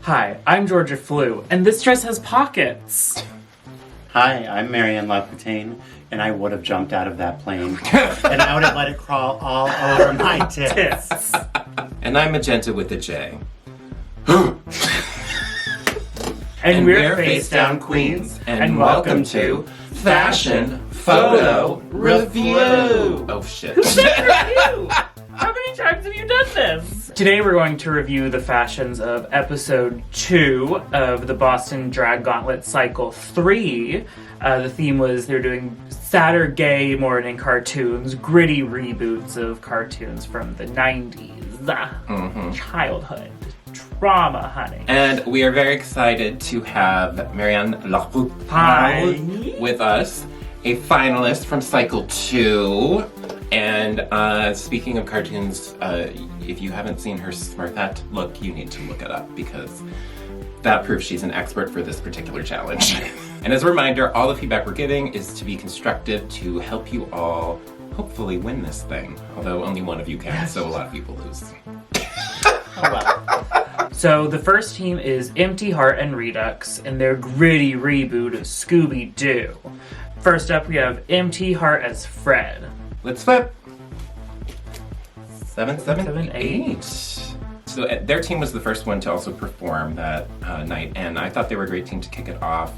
Hi, I'm Georgia Flu, and this dress has pockets. Hi, I'm Marianne LaPutaine, and I would have jumped out of that plane, and I would have let it crawl all over my tits. And I'm Majenta with a J. And we're Face Down Queens, and welcome to Fashion Photo Review. Oh shit. Who said review? How many times have you done this? Today we're going to review the fashions of episode 2 of the Boston Drag Gauntlet Cycle 3. The theme was they're doing SaturGay Morning Cartoons, gritty reboots of cartoons from the 90s. Childhood. Trauma, honey. And we are very excited to have Marianne LaPutaine with us, a finalist from Cycle 2. And speaking of cartoons, if you haven't seen her Smurfette look, you need to look it up because that proves she's an expert for this particular challenge. And as a reminder, all the feedback we're giving is to be constructive to help you all hopefully win this thing. Although only one of you can, so a lot of people lose. Oh well. So the first team is Empty Heart and Redux in their gritty reboot of Scooby-Doo. First up, we have Empty Heart as Fred. Let's flip. 778. So their team was the first one to also perform that night, and I thought they were a great team to kick it off.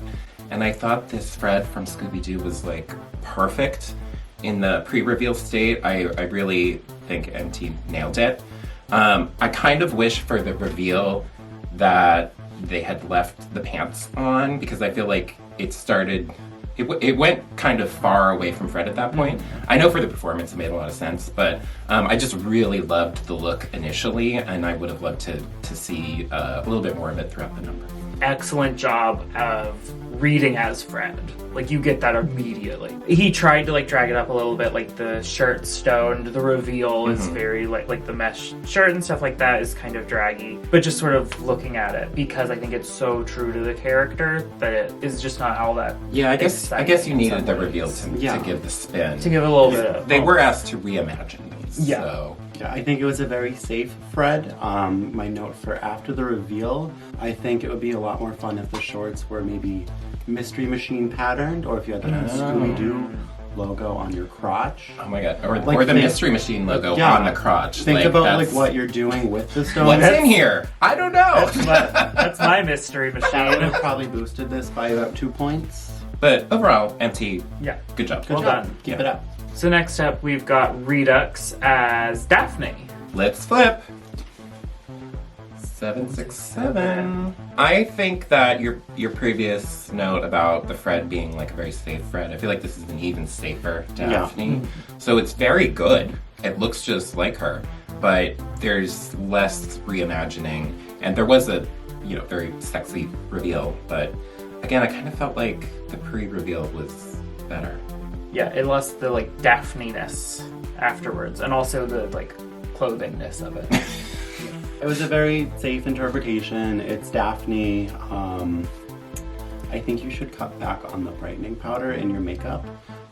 And I thought this Fred from Scooby-Doo was like perfect in the pre-reveal state. I really think MT nailed it. I kind of wish for the reveal that they had left the pants on because I feel like it went kind of far away from Fred at that point. I know for the performance it made a lot of sense, but I just really loved the look initially, and I would have loved to see a little bit more of it throughout the number. Excellent job of reading as Fred. Like, you get that immediately. He tried to, like, drag it up a little bit, like the shirt stoned, the reveal is very, like the mesh shirt and stuff like that is kind of draggy. But just sort of looking at it, because I think it's so true to the character that it is just not all that Yeah, I guess you needed the reveal to give the spin. To give it a little bit of... They were asked to reimagine these, Yeah. so... Yeah, I think it was a very safe Fred. My note for after the reveal, I think it would be a lot more fun if the shorts were maybe Mystery Machine patterned, or if you had like a Scooby-Doo logo on your crotch. Oh my god, or the Mystery Machine logo on the crotch. Think about what you're doing with the stone. What's in here? I don't know. That's my Mystery That would Machine. have probably boosted this by about 2 points. But overall, MT, Yeah. good job. Well done. Keep it up. So next up, we've got Redux as Daphne. Let's flip. 767. I think that your previous note about the Fred being like a very safe Fred, I feel like this is an even safer Daphne. Yeah. So it's very good. It looks just like her, but there's less reimagining, and there was a very sexy reveal, but again, I kind of felt like the pre-reveal was better. Yeah, it lost the, like, Daphne-ness afterwards, and also the, like, clothingness of it. It was a very safe interpretation. It's Daphne. I think you should cut back on the brightening powder in your makeup.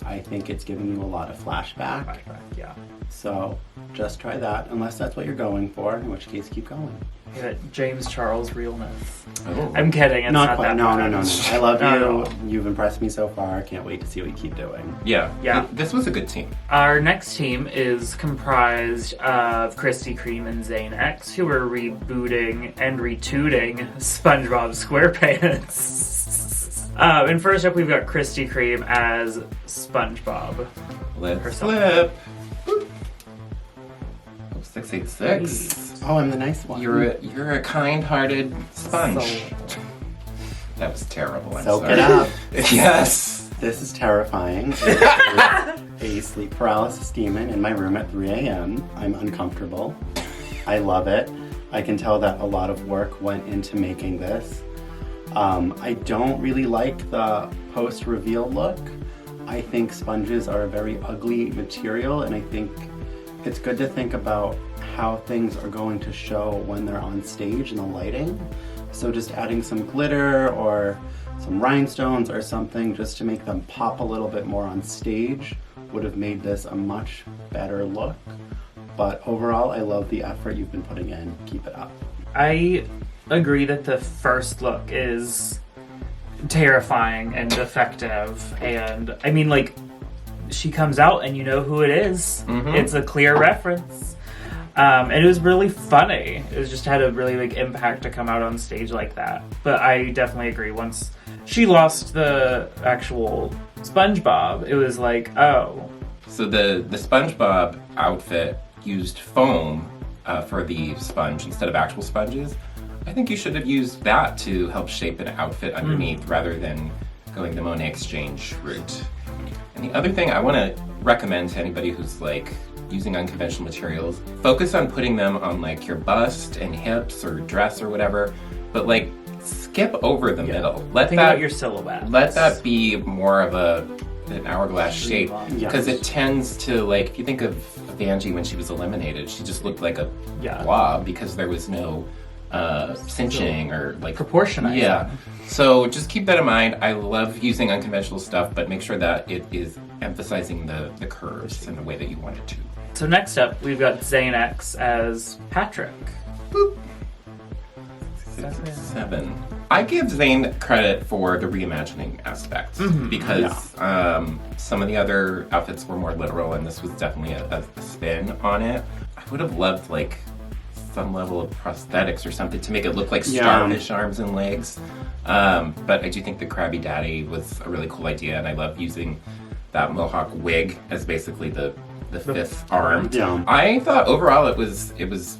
I think it's giving you a lot of flashback. Yeah. So just try that, unless that's what you're going for, in which case keep going. Yeah, James Charles realness. Oh. I'm kidding, it's not quite. that No. much. I love No. you. You've impressed me so far. I can't wait to see what you keep doing. Yeah. This was a good team. Our next team is comprised of Krispy Kreme and Zanex, who are rebooting and retooting SpongeBob SquarePants. And first up, we've got Krispy Kreme as SpongeBob. Let's Herself. flip. Boop. Oh, 686. Oh, I'm the nice one. You're a kind-hearted sponge. So- That was terrible. I'm Soak sorry. it up. Yes. This is terrifying. There's a sleep paralysis demon in my room at 3 a.m. I'm uncomfortable. I love it. I can tell that a lot of work went into making this. I don't really like the post-reveal look. I think sponges are a very ugly material, and I think it's good to think about how things are going to show when they're on stage and the lighting. So just adding some glitter or some rhinestones or something just to make them pop a little bit more on stage would have made this a much better look. But overall, I love the effort you've been putting in. Keep it up. I agree that the first look is terrifying and effective. And I mean, like, she comes out and you know who it is. Mm-hmm. It's a clear reference. And it was really funny. It was just had a really big impact to come out on stage like that. But I definitely agree. Once she lost the actual SpongeBob, it was like, oh. So the SpongeBob outfit used foam for the sponge instead of actual sponges. I think you should have used that to help shape an outfit underneath rather than going the Monet Exchange route. And the other thing I want to recommend to anybody who's like using unconventional materials, focus on putting them on like your bust and hips or dress or whatever, but like skip over the middle. Think about your silhouette. Let that be more of an hourglass shape, because Yes. it tends to, like, if you think of Vanjie when she was eliminated, she just looked like a blob because there was no cinching or like proportionizing. Yeah. So just keep that in mind. I love using unconventional stuff, but make sure that it is emphasizing the curves in the way that you want it to. So next up, we've got Zane X as Patrick. Boop. 7. I give Zane credit for the reimagining aspect because some of the other outfits were more literal, and this was definitely a spin on it. I would have loved like some level of prosthetics or something to make it look like starfish arms and legs. But I do think the Krabby Daddy was a really cool idea, and I love using that mohawk wig as basically the fifth arm. Yeah. I thought overall it was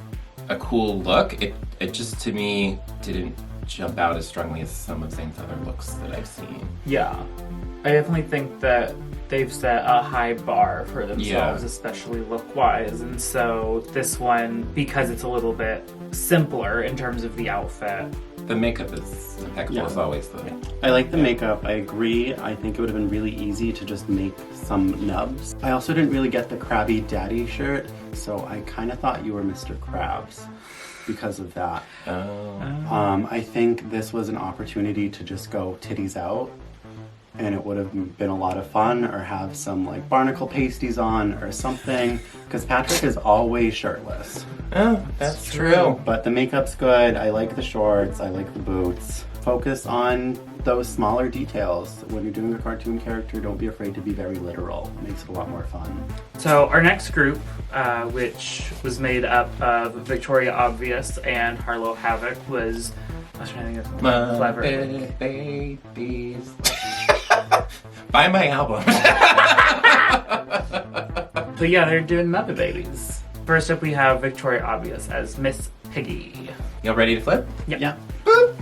a cool look. It just, to me, didn't jump out as strongly as some of Zane's other looks that I've seen. Yeah. I definitely think that they've set a high bar for themselves, especially look-wise. And so this one, because it's a little bit simpler in terms of the outfit. The makeup is impeccable as always, though. Yeah. I like the makeup. I agree. I think it would have been really easy to just make some nubs. I also didn't really get the Krabby Daddy shirt, so I kind of thought you were Mr. Krabs because of that. I think this was an opportunity to just go titties out, and it would have been a lot of fun, or have some like barnacle pasties on or something, because Patrick is always shirtless. Oh, that's true. But the makeup's good. I like the shorts. I like the boots. Focus on those smaller details. When you're doing a cartoon character, don't be afraid to be very literal. It makes it a lot more fun. So our next group, which was made up of Victoria Obvious and Harlow Havoc, was... I was trying to think of clever. Babies. Buy my album. But yeah, they're doing Muppet Babies. First up, we have Victoria Obvious as Miss Piggy. Y'all ready to flip? Yeah. Boop.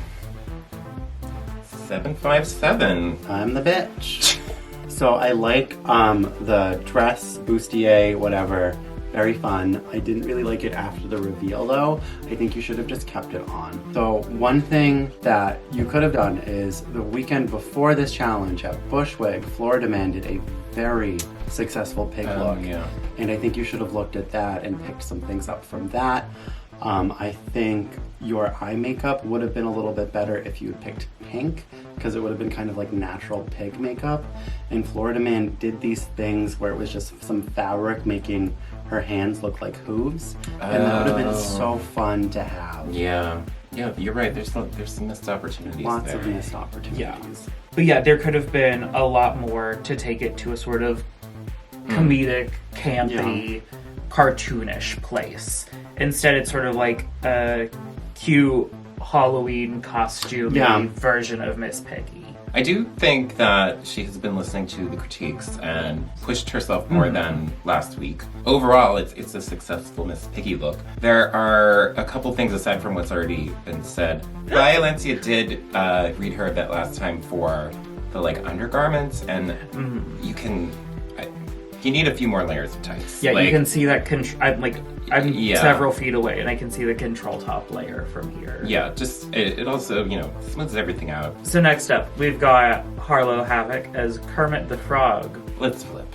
757. I'm the bitch. So I like the dress, bustier, whatever. Very fun. I didn't really like it after the reveal though. I think you should have just kept it on. So one thing that you could have done is the weekend before this challenge at Bushwick, Florida Man did a very successful pig look. Yeah. And I think you should have looked at that and picked some things up from that. I think your eye makeup would have been a little bit better if you had picked pink, because it would have been kind of like natural pig makeup. And Florida Man did these things where it was just some fabric making her hands look like hooves. And that would have been so fun to have. Yeah, you're right. There's some missed opportunities Lots there. of missed opportunities. Yeah. But yeah, there could have been a lot more to take it to a sort of comedic, campy, cartoonish place. Instead, it's sort of like a cute Halloween costume version of Miss Piggy. I do think that she has been listening to the critiques and pushed herself more than last week. Overall, it's a successful Miss Piggy look. There are a couple things aside from what's already been said. Violencia did read her a bit last time for the like undergarments, and you need a few more layers of tights. Yeah, like, you can see that. I'm several feet away, and I can see the control top layer from here. Yeah, just it also smooths everything out. So next up, we've got Harlow Havoc as Kermit the Frog. Let's flip.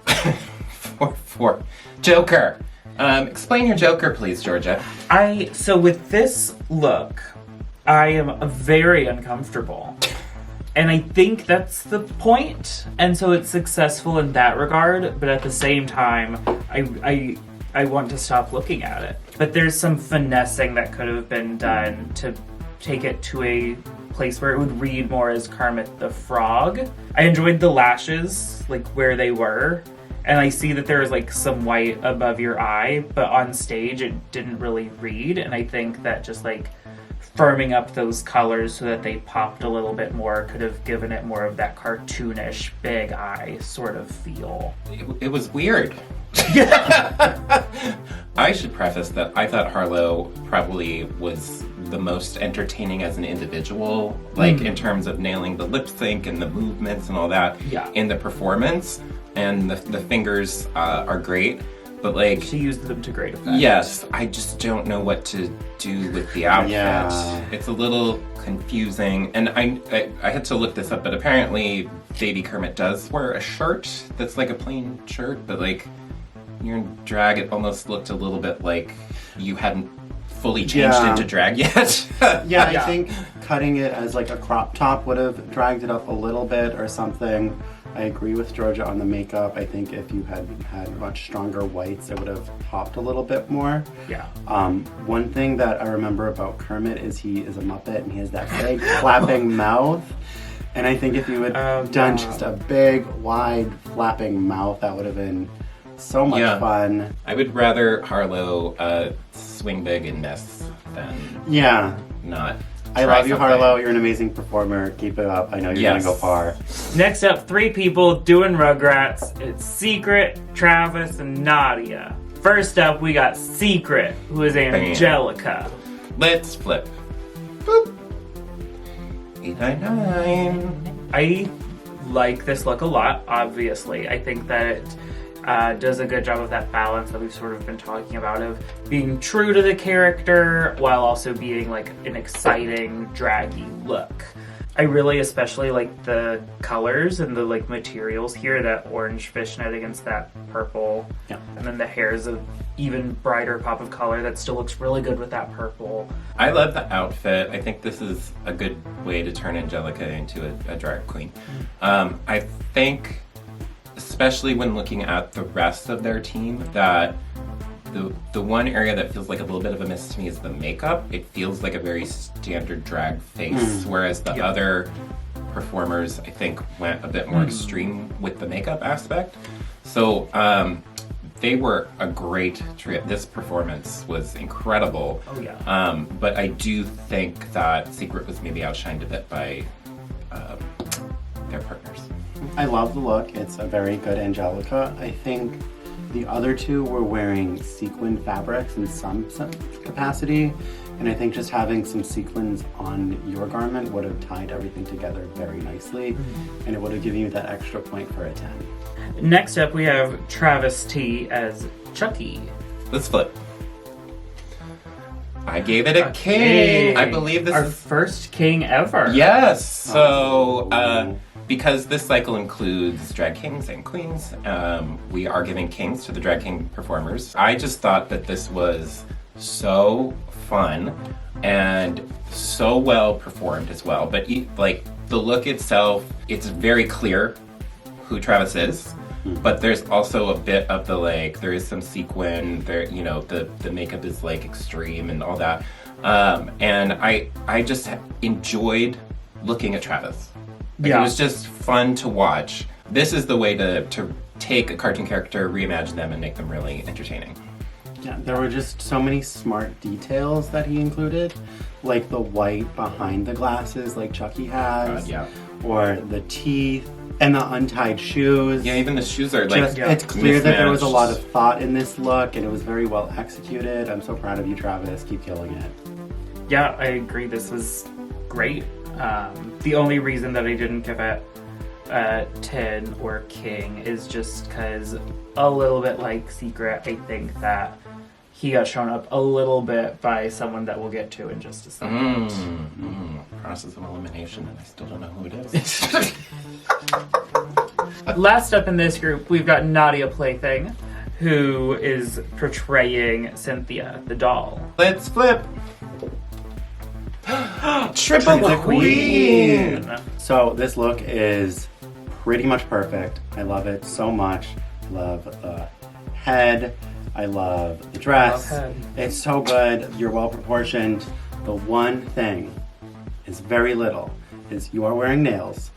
4-4. Joker. Explain your Joker, please, Georgia. So with this look, I am very uncomfortable. And I think that's the point. And so it's successful in that regard, but at the same time, I I want to stop looking at it. But there's some finessing that could have been done to take it to a place where it would read more as Kermit the Frog. I enjoyed the lashes, like where they were. And I see that there is like some white above your eye, but on stage it didn't really read. And I think that just like firming up those colors so that they popped a little bit more could have given it more of that cartoonish big eye sort of feel. It was weird. I should preface that I thought Harlow probably was the most entertaining as an individual, like in terms of nailing the lip sync and the movements and all that in the performance. And the fingers are great, but like... She used them to great effect. Yes, I just don't know what to do with the outfit. Yeah. It's a little confusing, and I had to look this up, but apparently Baby Kermit does wear a shirt that's like a plain shirt, but like you're in drag, it almost looked a little bit like you hadn't fully changed into drag yet. I think cutting it as like a crop top would have dragged it up a little bit or something. I agree with Georgia on the makeup. I think if you had much stronger whites, it would have popped a little bit more. Yeah. One thing that I remember about Kermit is he is a Muppet and he has that big flapping mouth. And I think if you had done just a big, wide, flapping mouth, that would have been so much fun. I would rather Harlow swing big in this than not. I love you, Harlow. You're an amazing performer. Keep it up. I know you're going to go far. Next up, 3 people doing Rugrats. It's Secret, Travis, and Nadia. First up, we got Secret, who is Angelica. Let's flip. Boop. 899. I like this look a lot, obviously. I think that it does a good job of that balance that we've sort of been talking about, of being true to the character while also being like an exciting, draggy look. I really especially like the colors and the like materials here, that orange fishnet against that purple. Yeah. And then the hair is an even brighter pop of color that still looks really good with that purple. I love the outfit. I think this is a good way to turn Angelica into a drag queen. I think, especially when looking at the rest of their team, that the one area that feels like a little bit of a miss to me is the makeup. It feels like a very standard drag face, whereas the other performers, I think, went a bit more extreme with the makeup aspect. So they were a great trio. This performance was incredible. Oh yeah. But I do think that Secret was maybe outshined a bit by their partners. I love the look. It's a very good Angelica. I think the other two were wearing sequin fabrics in some capacity, and I think just having some sequins on your garment would have tied everything together very nicely, and it would have given you that extra point for a 10. Next up, we have Travis T as Chucky. Let's flip. I gave it a king. I believe this our is first king ever. Yes. So, because this cycle includes drag kings and queens, we are giving kings to the drag king performers. I just thought that this was so fun and so well performed as well. But like the look itself, it's very clear who Travis is. But there's also a bit of the like, there is some sequin, there, you know, the makeup is like extreme and all that. And I just enjoyed looking at Travis. Like, it was just fun to watch. This is the way to take a cartoon character, reimagine them, and make them really entertaining. Yeah, there were just so many smart details that he included, like the white behind the glasses like Chucky has, or the teeth, and the untied shoes. Yeah, even the shoes are like it's clear that there was a mismatched. lot of thought in this look, and it was very well executed. I'm so proud of you, Travis. Keep killing it. Yeah, I agree. This was great. The only reason that I didn't give it 10 or king is just because, a little bit like Secret, I think that he got shown up a little bit by someone that we'll get to in just a second. Process of elimination, and I still don't know who it is. Last up in this group, we've got Nadia Plaything, who is portraying Cynthia, the doll. Let's flip. Triple Queen! So this look is pretty much perfect. I love it so much. Love the head. I love the dress. Love head. It's so good. You're well proportioned. The one thing is very little is you are wearing nails,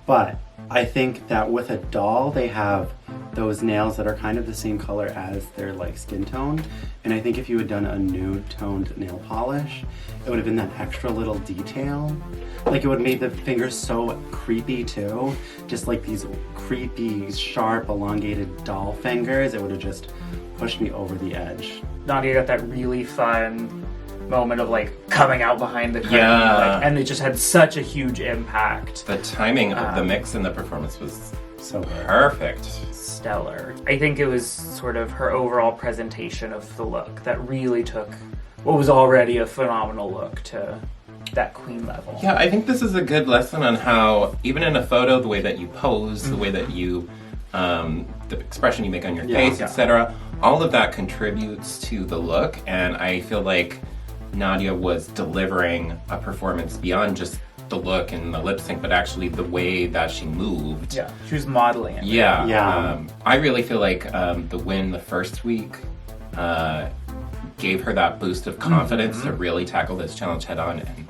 but I think that with a doll they have those nails that are kind of the same color as their like skin tone, and I think if you had done a nude toned nail polish, it would have been that extra little detail. Like it would have made the fingers so creepy too, just like these creepy, sharp, elongated doll fingers. It would have just pushed me over the edge. Nadia got that really fun moment of like coming out behind the curtain, Yeah. and it just had such a huge impact. The timing of the mix in the performance was So good. perfect. Stellar. I think it was sort of her overall presentation of the look that really took what was already a phenomenal look to that queen level. Yeah, I think this is a good lesson on how, even in a photo, the way that you pose, the way that you, the expression you make on your face, Yeah. etc., all of that contributes to the look, and I feel like Nadia was delivering a performance beyond just the look and the lip sync, but actually the way that she moved. Yeah, she was modeling it. Yeah. Yeah. I really feel like the win the first week gave her that boost of confidence to really tackle this challenge head on, and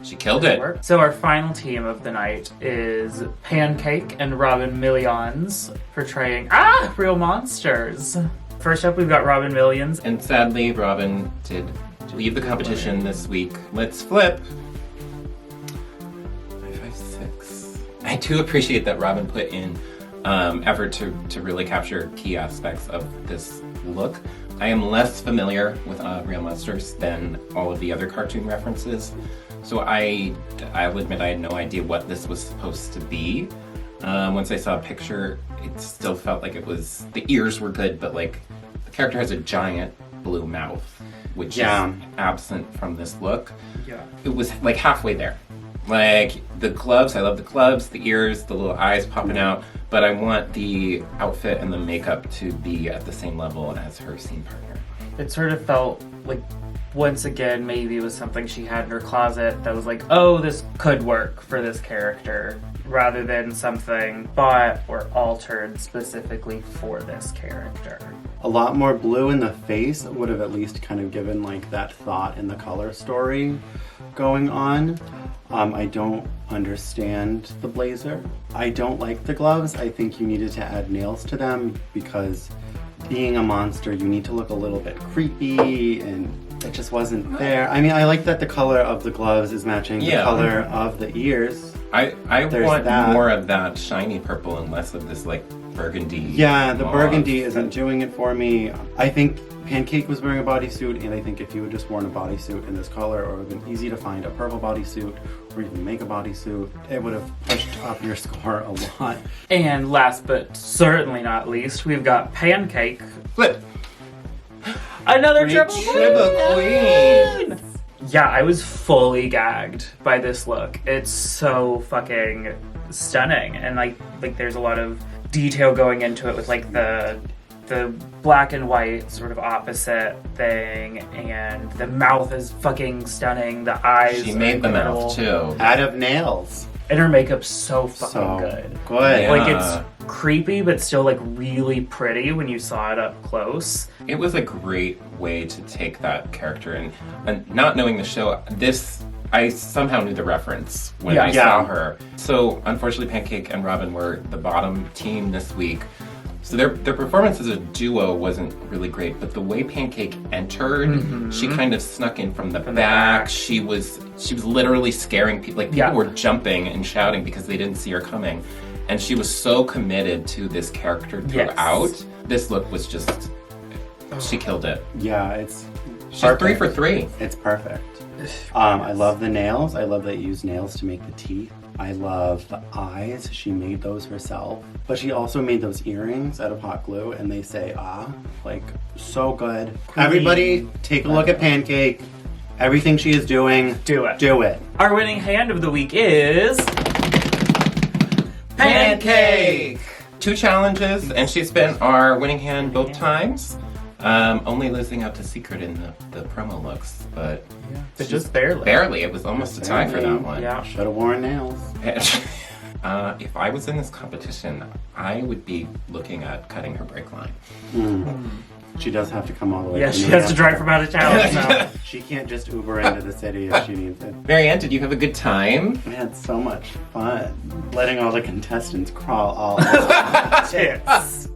she killed it. So our final team of the night is Pancake and Robin Millions portraying real monsters. First up, we've got Robin Millions. And sadly, Robin did leave the competition this week. Let's flip. 556. I do appreciate that Robin put in effort to really capture key aspects of this look. I am less familiar with Real Monsters than all of the other cartoon references, so I'll admit I had no idea what this was supposed to be. Once I saw a picture, it still felt like the ears were good, but like the character has a giant blue mouth, which is absent from this look. Yeah. It was like halfway there. Like the gloves, I love the gloves, the ears, the little eyes popping out, but I want the outfit and the makeup to be at the same level as her scene partner. It sort of felt like, once again, maybe it was something she had in her closet that was like, oh, this could work for this character, rather than something bought or altered specifically for this character. A lot more blue in the face would have at least kind of given like that thought in the color story going on. I don't understand the blazer. I don't like the gloves. I think you needed to add nails to them because being a monster, you need to look a little bit creepy, and it just wasn't there. I mean, I like that the color of the gloves is matching the color of the ears. I There's want that. more of that shiny purple and less of this like burgundy. Yeah, the mauve. burgundy isn't doing it for me. I think Pancake was wearing a bodysuit, and I think if you had just worn a bodysuit in this color, or it would have been easy to find a purple bodysuit, or even make a bodysuit, it would have pushed up your score a lot. And last but certainly not least, we've got Pancake. Flip. Another Great triple queen. Yeah, I was fully gagged by this look. It's so fucking stunning, and like there's a lot of detail going into it with like the black and white sort of opposite thing, and the mouth is fucking stunning. The eyes. She are made the incredible. mouth too. Out of nails. And her makeup's so fucking So good. good. Yeah. Like it's creepy, but still like really pretty when you saw it up close. It was a great way to take that character and not knowing the show, I somehow knew the reference when I saw her. So unfortunately Pancake and Robin were the bottom team this week. So their performance as a duo wasn't really great, but the way Pancake entered, she kind of snuck in from the back. She was literally scaring people. Like people were jumping and shouting because they didn't see her coming. And she was so committed to this character throughout. Yes. This look was just, she killed it. Yeah, She's perfect. 3 for 3. It's perfect. I love the nails. I love that you use nails to make the teeth. I love the eyes. She made those herself. But she also made those earrings out of hot glue, and they say, like, so good. Everybody, take a look at Pancake. Everything she is doing, Do it. do it. Our winning hand of the week is Pancake. 2 challenges, and she's been our winning hand both times. Only losing out to Secret in the promo looks, but But just barely. barely. It was almost a tie for that one. Yeah. Should have worn nails. If I was in this competition, I would be looking at cutting her break line. She does have to come all the way. Yeah, from she New has to Hampshire. drive from out of town. So. She can't just Uber into the city if she needs it. Marianne, did you have a good time? We had so much fun. Letting all the contestants crawl all over. Tits.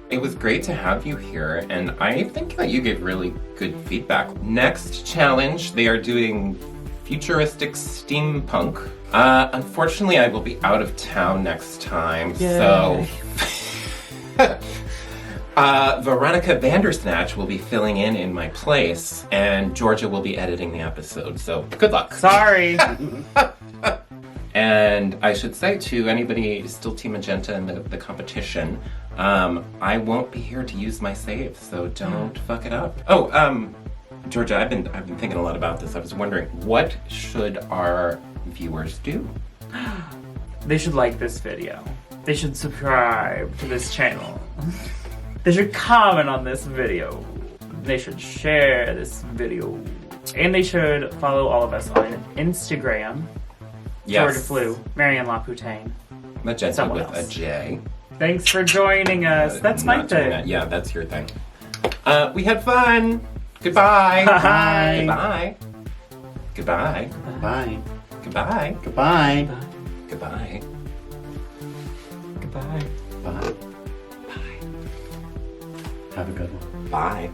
It was great to have you here, and I think that you gave really good feedback. Next challenge, they are doing futuristic steampunk. Unfortunately, I will be out of town next time, so... Veronica Vandersnatch will be filling in my place, and Georgia will be editing the episode, so good luck. Sorry. And I should say to anybody still Team Magenta in the competition, I won't be here to use my save, so don't fuck it up. Oh, Georgia, I've been thinking a lot about this. I was wondering, what should our viewers do? They should like this video. They should subscribe to this channel. They should comment on this video. They should share this video. And they should follow all of us on Instagram. Yes. Georgia Flu, Marianne LaPutaine. Magenta Someone with else. a J. Thanks for joining us. That's my Not doing thing. that. Yeah, that's your thing. We had fun. Goodbye. Bye. Goodbye. Bye. Goodbye. Goodbye. Goodbye. Goodbye. Goodbye. Bye. Bye. Have a good one. Bye.